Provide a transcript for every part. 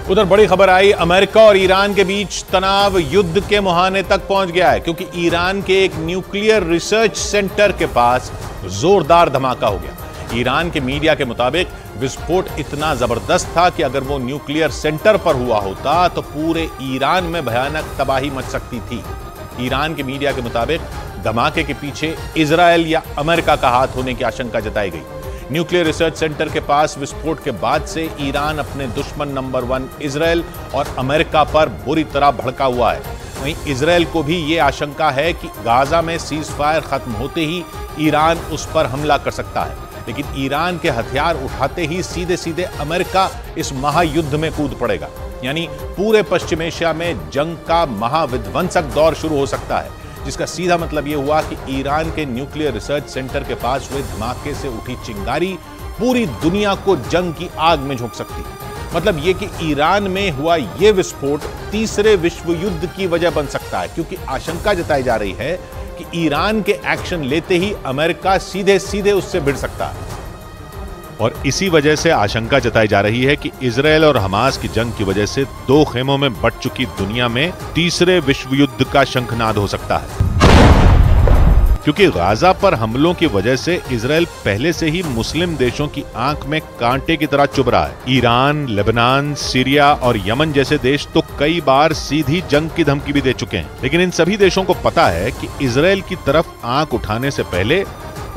उधर बड़ी खबर आई, अमेरिका और ईरान के बीच तनाव युद्ध के मुहाने तक पहुंच गया है, क्योंकि ईरान के एक न्यूक्लियर रिसर्च सेंटर के पास जोरदार धमाका हो गया। ईरान के मीडिया के मुताबिक विस्फोट इतना जबरदस्त था कि अगर वो न्यूक्लियर सेंटर पर हुआ होता तो पूरे ईरान में भयानक तबाही मच सकती थी। ईरान के मीडिया के मुताबिक धमाके के पीछे इजराइल या अमेरिका का हाथ होने की आशंका जताई गई। न्यूक्लियर रिसर्च सेंटर के पास विस्फोट के बाद से ईरान अपने दुश्मन नंबर 1 इजराइल और अमेरिका पर बुरी तरह भड़का हुआ है। वहीं इजराइल को भी ये आशंका है कि गाजा में सीज फायर खत्म होते ही ईरान उस पर हमला कर सकता है, लेकिन ईरान के हथियार उठाते ही सीधे सीधे अमेरिका इस महायुद्ध में कूद पड़ेगा। यानी पूरे पश्चिम एशिया में जंग का महाविध्वंसक दौर शुरू हो सकता है, जिसका सीधा मतलब यह हुआ कि ईरान के न्यूक्लियर रिसर्च सेंटर के पास हुए धमाके से उठी चिंगारी पूरी दुनिया को जंग की आग में झोंक सकती है। मतलब यह कि ईरान में हुआ यह विस्फोट तीसरे विश्व युद्ध की वजह बन सकता है, क्योंकि आशंका जताई जा रही है कि ईरान के एक्शन लेते ही अमेरिका सीधे सीधे उससे भिड़ सकता है। और इसी वजह से आशंका जताई जा रही है कि इजराइल और हमास की जंग की वजह से दो खेमों में बंट चुकी दुनिया में तीसरे विश्व युद्ध का शंखनाद हो सकता है, क्योंकि गाजा पर हमलों की वजह से इजराइल पहले से ही मुस्लिम देशों की आंख में कांटे की तरह चुभ रहा है। ईरान, लेबनान, सीरिया और यमन जैसे देश तो कई बार सीधी जंग की धमकी भी दे चुके हैं, लेकिन इन सभी देशों को पता है कि इजराइल की तरफ आंख उठाने से पहले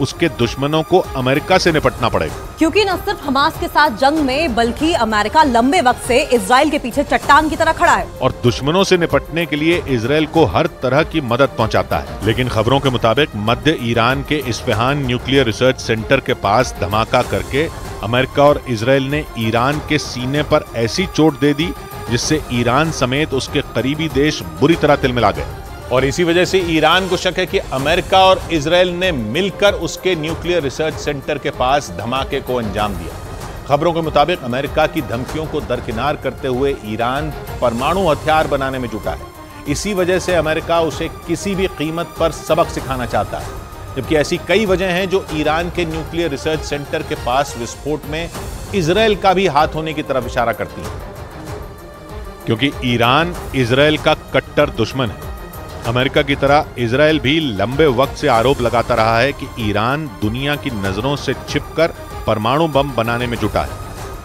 उसके दुश्मनों को अमेरिका से निपटना पड़ेगा। क्योंकि न सिर्फ हमास के साथ जंग में, बल्कि अमेरिका लंबे वक्त से इजराइल के पीछे चट्टान की तरह खड़ा है और दुश्मनों से निपटने के लिए इजराइल को हर तरह की मदद पहुंचाता है। लेकिन खबरों के मुताबिक मध्य ईरान के इस्फहान न्यूक्लियर रिसर्च सेंटर के पास धमाका करके अमेरिका और इजराइल ने ईरान के सीने पर ऐसी चोट दे दी जिससे ईरान समेत उसके करीबी देश बुरी तरह तिलमिला गए। और इसी वजह से ईरान को शक है कि अमेरिका और इजराइल ने मिलकर उसके न्यूक्लियर रिसर्च सेंटर के पास धमाके को अंजाम दिया। खबरों के मुताबिक अमेरिका की धमकियों को दरकिनार करते हुए ईरान परमाणु हथियार बनाने में जुटा है। इसी वजह से अमेरिका उसे किसी भी कीमत पर सबक सिखाना चाहता है, जबकि ऐसी कई वजह हैं जो ईरान के न्यूक्लियर रिसर्च सेंटर के पास विस्फोट में इजराइल का भी हाथ होने की तरफ इशारा करती है, क्योंकि ईरान इजराइल का कट्टर दुश्मन है। अमेरिका की तरह इजराइल भी लंबे वक्त से आरोप लगाता रहा है कि ईरान दुनिया की नजरों से छिपकर परमाणु बम बनाने में जुटा है,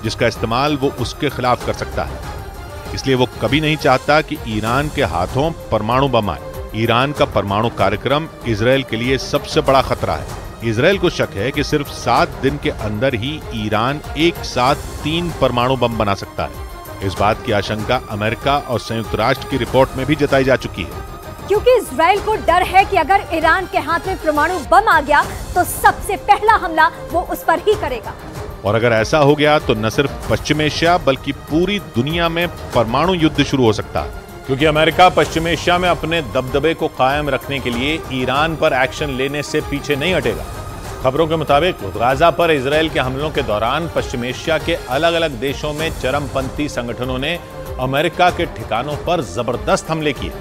जिसका इस्तेमाल वो उसके खिलाफ कर सकता है। इसलिए वो कभी नहीं चाहता कि ईरान के हाथों परमाणु बम आए। ईरान का परमाणु कार्यक्रम इजराइल के लिए सबसे बड़ा खतरा है। इजराइल को शक है कि सिर्फ 7 दिन के अंदर ही ईरान एक साथ 3 परमाणु बम बना सकता है। इस बात की आशंका अमेरिका और संयुक्त राष्ट्र की रिपोर्ट में भी जताई जा चुकी है, क्योंकि इजराइल को डर है कि अगर ईरान के हाथ में परमाणु बम आ गया तो सबसे पहला हमला वो उस पर ही करेगा। और अगर ऐसा हो गया तो न सिर्फ पश्चिम एशिया बल्कि पूरी दुनिया में परमाणु युद्ध शुरू हो सकता है, क्योंकि अमेरिका पश्चिम एशिया में अपने दबदबे को कायम रखने के लिए ईरान पर एक्शन लेने से पीछे नहीं हटेगा। खबरों के मुताबिक गाजा पर इजराइल के हमलों के दौरान पश्चिम एशिया के अलग अलग देशों में चरमपंथी संगठनों ने अमेरिका के ठिकानों पर जबरदस्त हमले किए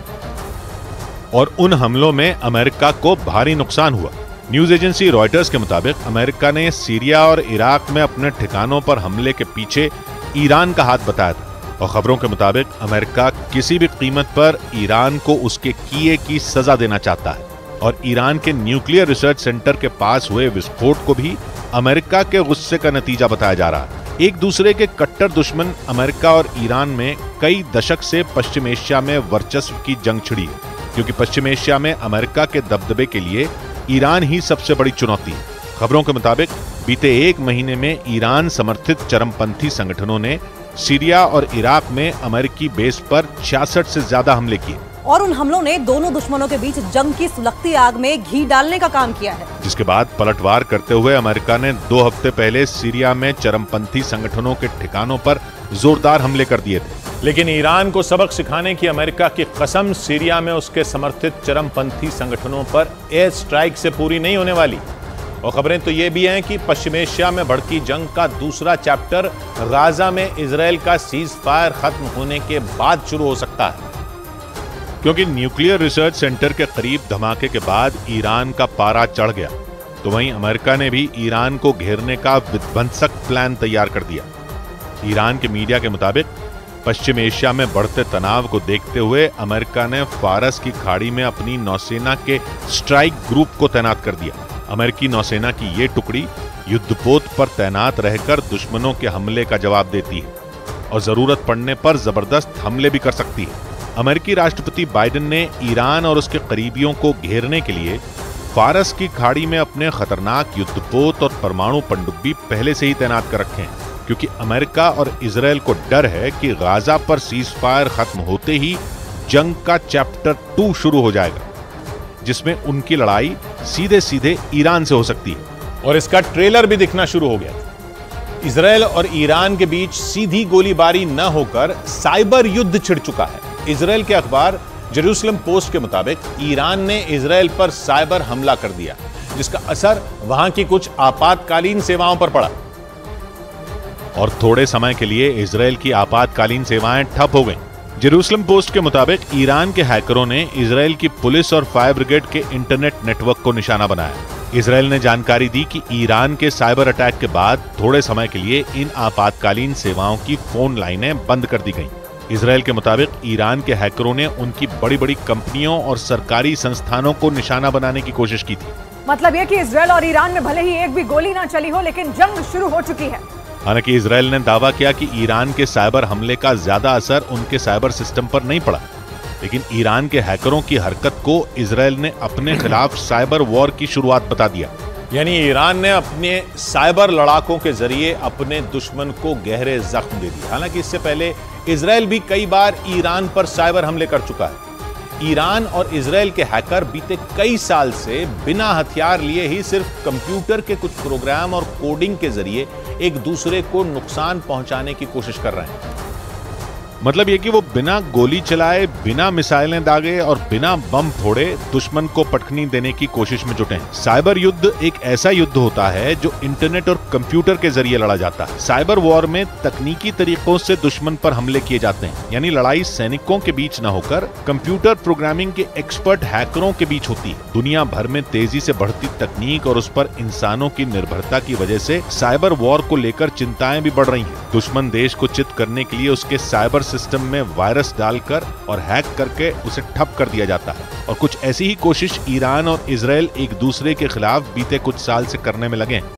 और उन हमलों में अमेरिका को भारी नुकसान हुआ। न्यूज एजेंसी रॉयटर्स के मुताबिक अमेरिका ने सीरिया और इराक में अपने ठिकानों पर हमले के पीछे ईरान का हाथ बताया था। और खबरों के मुताबिक अमेरिका किसी भी कीमत पर ईरान को उसके किए की सजा देना चाहता है और ईरान के न्यूक्लियर रिसर्च सेंटर के पास हुए विस्फोट को भी अमेरिका के गुस्से का नतीजा बताया जा रहा है। एक दूसरे के कट्टर दुश्मन अमेरिका और ईरान में कई दशक से पश्चिम एशिया में वर्चस्व की जंग छिड़ी है, क्योंकि पश्चिम एशिया में अमेरिका के दबदबे के लिए ईरान ही सबसे बड़ी चुनौती है। खबरों के मुताबिक बीते 1 महीने में ईरान समर्थित चरमपंथी संगठनों ने सीरिया और इराक में अमेरिकी बेस पर 66 से ज्यादा हमले किए और उन हमलों ने दोनों दुश्मनों के बीच जंग की सुलगती आग में घी डालने का काम किया है। जिसके बाद पलटवार करते हुए अमेरिका ने 2 हफ्ते पहले सीरिया में चरमपंथी संगठनों के ठिकानों पर जोरदार हमले कर दिए थे। लेकिन ईरान को सबक सिखाने की अमेरिका की कसम सीरिया में उसके समर्थित चरमपंथी संगठनों पर एयर स्ट्राइक से पूरी नहीं होने वाली। और खबरें तो ये भी हैं कि पश्चिम एशिया में भड़की जंग का दूसरा चैप्टर गाजा में इजराइल का सीज फायर खत्म होने के बाद शुरू हो सकता है, क्योंकि न्यूक्लियर रिसर्च सेंटर के करीब धमाके के बाद ईरान का पारा चढ़ गया, तो वहीं अमेरिका ने भी ईरान को घेरने का विध्वंसक प्लान तैयार कर दिया। ईरान के मीडिया के मुताबिक पश्चिम एशिया में बढ़ते तनाव को देखते हुए अमेरिका ने फारस की खाड़ी में अपनी नौसेना के स्ट्राइक ग्रुप को तैनात कर दिया। अमेरिकी नौसेना की ये टुकड़ी युद्धपोत पर तैनात रहकर दुश्मनों के हमले का जवाब देती है और जरूरत पड़ने पर जबरदस्त हमले भी कर सकती है। अमेरिकी राष्ट्रपति बाइडेन ने ईरान और उसके करीबियों को घेरने के लिए फारस की खाड़ी में अपने खतरनाक युद्धपोत और परमाणु पनडुब्बी पहले से ही तैनात कर रखे हैं, क्योंकि अमेरिका और इजरायल को डर है कि गाजा पर सीज फायर खत्म होते ही जंग का चैप्टर 2 शुरू हो जाएगा, जिसमें उनकी लड़ाई सीधे सीधे ईरान से हो सकती है। और इसका ट्रेलर भी दिखना शुरू हो गया। इजरायल और ईरान के बीच सीधी गोलीबारी न होकर साइबर युद्ध छिड़ चुका है। इजरायल के अखबार जेरूसलम पोस्ट के मुताबिक ईरान ने इजरायल पर साइबर हमला कर दिया, जिसका असर वहां की कुछ आपातकालीन सेवाओं पर पड़ा और थोड़े समय के लिए इजरायल की आपातकालीन सेवाएं ठप हो गईं। जेरूसलम पोस्ट के मुताबिक ईरान के हैकरों ने इजरायल की पुलिस और फायर ब्रिगेड के इंटरनेट नेटवर्क को निशाना बनाया। इजरायल ने जानकारी दी कि ईरान के साइबर अटैक के बाद थोड़े समय के लिए इन आपातकालीन सेवाओं की फोन लाइनें बंद कर दी गईं। इजरायल के मुताबिक ईरान के हैकरों ने उनकी बड़ी बड़ी कंपनियों और सरकारी संस्थानों को निशाना बनाने की कोशिश की थी। मतलब यह कि इजरायल और ईरान में भले ही एक भी गोली ना चली हो, लेकिन जंग शुरू हो चुकी है। हालांकि इजरायल ने दावा किया कि ईरान के साइबर हमले का ज्यादा असर उनके साइबर सिस्टम पर नहीं पड़ा, लेकिन ईरान के हैकरों की हरकत को इजरायल ने अपने खिलाफ साइबर वॉर की शुरुआत बता दिया। यानी ईरान ने अपने साइबर लड़ाकों के जरिए अपने दुश्मन को गहरे जख्म दे दिए। हालांकि इससे पहले इजरायल भी कई बार ईरान पर साइबर हमले कर चुका है। ईरान और इजरायल के हैकर बीते कई साल से बिना हथियार लिए ही सिर्फ कंप्यूटर के कुछ प्रोग्राम और कोडिंग के जरिए एक दूसरे को नुकसान पहुंचाने की कोशिश कर रहे हैं। मतलब यह कि वो बिना गोली चलाए, बिना मिसाइलें दागे और बिना बम फोड़े दुश्मन को पटखनी देने की कोशिश में जुटे हैं। साइबर युद्ध एक ऐसा युद्ध होता है जो इंटरनेट और कंप्यूटर के जरिए लड़ा जाता है। साइबर वॉर में तकनीकी तरीकों से दुश्मन पर हमले किए जाते हैं, यानी लड़ाई सैनिकों के बीच न होकर कंप्यूटर प्रोग्रामिंग के एक्सपर्ट हैकरों के बीच होती है। दुनिया भर में तेजी से बढ़ती तकनीक और उस पर इंसानों की निर्भरता की वजह से साइबर वॉर को लेकर चिंताएं भी बढ़ रही हैं। दुश्मन देश को चित करने के लिए उसके साइबर सिस्टम में वायरस डालकर और हैक करके उसे ठप कर दिया जाता है। और कुछ ऐसी ही कोशिश ईरान और इजरायल एक दूसरे के खिलाफ बीते कुछ साल से करने में लगे हैं।